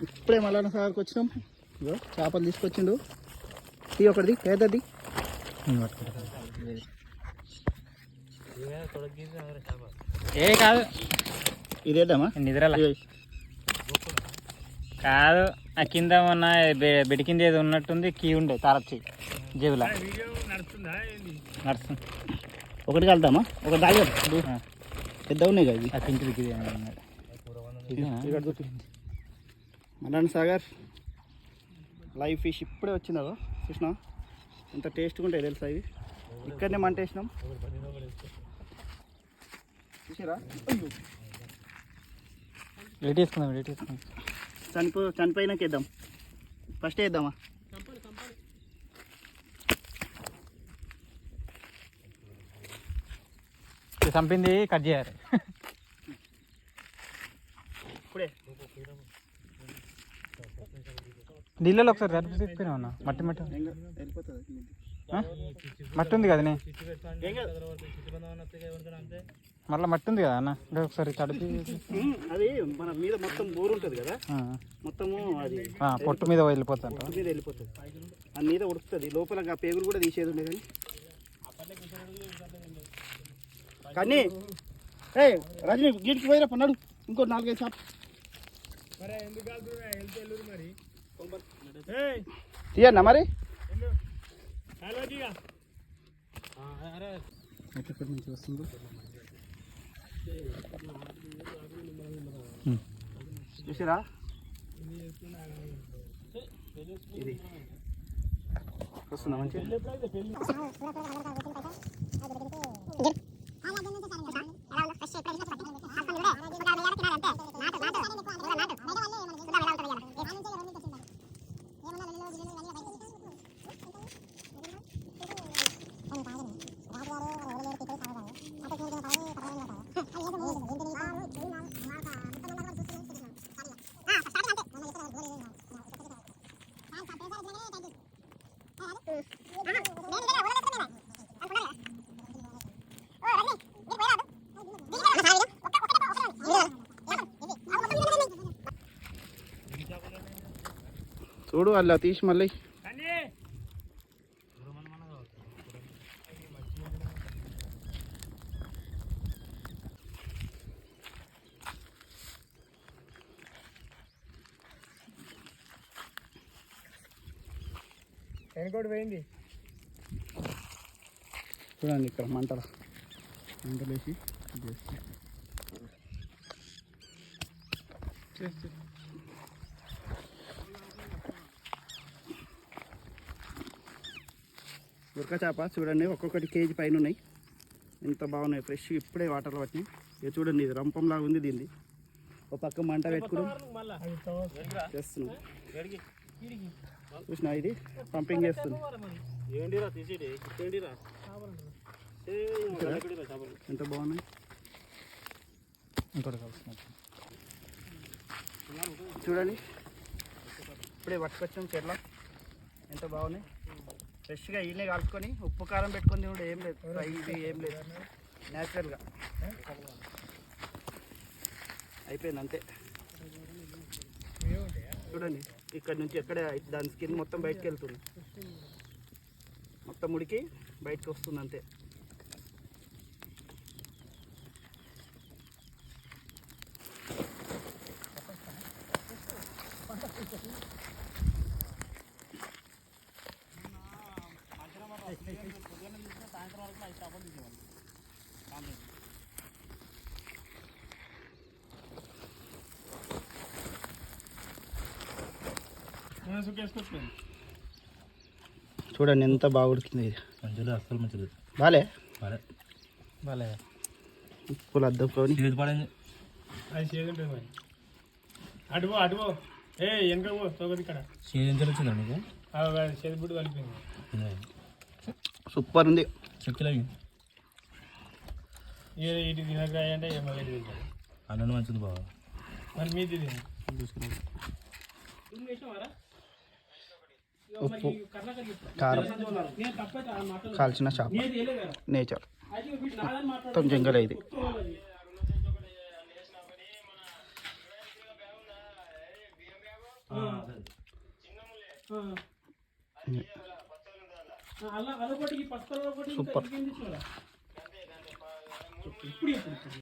ఇప్పుడే మల్లన్న సాగర్కి వచ్చినాం. ఇగో చేపలు తీసుకొచ్చిండు. తీ ఒకటిది పేదది. ఏ కాదు ఇదేద్దామా నిద్రలా కాదు. ఆ కింద ఉన్న బెడ్ కింద ఏదో ఉన్నట్టుంది. కీ ఉండే తారచ్చి జేబులా నడుస్తుంది. ఒకటి కలుద్దామా? ఒకటి దాగా పెద్ద ఉన్నాయి కదా ఆ pink Mallanna Sagar live fish ఇప్పుడే వచ్చిందో కృష్ణ. ఎంత టేస్ట్గా ఉంటాయి తెలుసా ఇవి. ఇక్కడనే మంట వేసినాం చూసారా. వెయిట్ చేసుకుందాం. చనిపోయినాక వేద్దాం. ఫస్ట్ వేద్దామా? చంపింది కట్ చేయాలి ఇప్పుడే. నీళ్ళలో ఒకసారి చదివిపోయినా ఉన్నా. మట్టి వెళ్ళిపోతుంది. మట్టి ఉంది కదా మళ్ళీ మట్టి ఉంది కదా అన్న. ఒకసారి తడిపి అది మన మీద మొత్తం బోర్ ఉంటుంది కదా, మొత్తము అది పొట్టు మీద వెళ్ళిపోతుంది. మీద వెళ్ళిపోతుంది. అది మీద ఉడుకుతుంది. లోపల పేగులు కూడా తీసేది ఉండే కానీ ఏ రజనీ గీటికి పోయిరా పన్నాడు. ఇంకో 4-5 షాప్ తీయన్నా మరి. ఎక్కడి నుంచి వస్తుందో చూసారా. ఇది వస్తుందా మంచిగా. చూడు అలా తీసి మళ్ళీ ఎన్కోటి పోయింది చూడండి. ఇక్కడ మంటలేసి ఉరక చేప చూడండి. ఒక్కొక్కటి కేజీ పైన ఉన్నాయి. ఎంత బాగున్నాయి. ఫ్రెష్ ఇప్పుడే వాటర్లో పట్టినాయి. ఇక చూడండి ఇది రంపంలాగా ఉంది. దీన్ని ఒక పక్క మంట పెట్టుకుని చేస్తున్నాం. చూసినా ఇది పంపింగ్ చేస్తుంది. ఎంత బాగున్నాయి. చూడండి ఇప్పుడే పట్టుకొచ్చాం చెట్ల. ఎంత బాగున్నాయి. ఫ్రెష్గా ఈయనే కలుపుకొని ఉప్పు కారం పెట్టుకొని కూడా ఏం లేదు. ఫ్రై ఇది ఏం లేదు. న్యాచురల్గా అయిపోయింది అంతే. చూడండి ఇక్కడ నుంచి ఎక్కడే దాని స్కిన్ మొత్తం బయటకు వెళ్తుంది. మొత్తం ఉడికి బయటకు వస్తుంది అంతే. చూడండి ఎంత బాగా ఉడికింది. మంచిగా అస్సలు మంచిది బాలే బాలే బాలే ఉప్పులు అద్దుకొని పడింది. అడుగు అడుగు ఏ వెనక తోగది ఇక్కడ వచ్చిందా నీకు? చేతిబుడ్డు కలిపింది. సూపర్ ఉంది. చెక్కలు ఇటు తినకాయ అంటే మళ్ళీ తింటారు. అన్నం మంచిది బాగా. మరి మీది ఉప్పు కారం కాల్చిన చేప నేచర్ మొత్తం జంగల్ ఇది. సూపర్.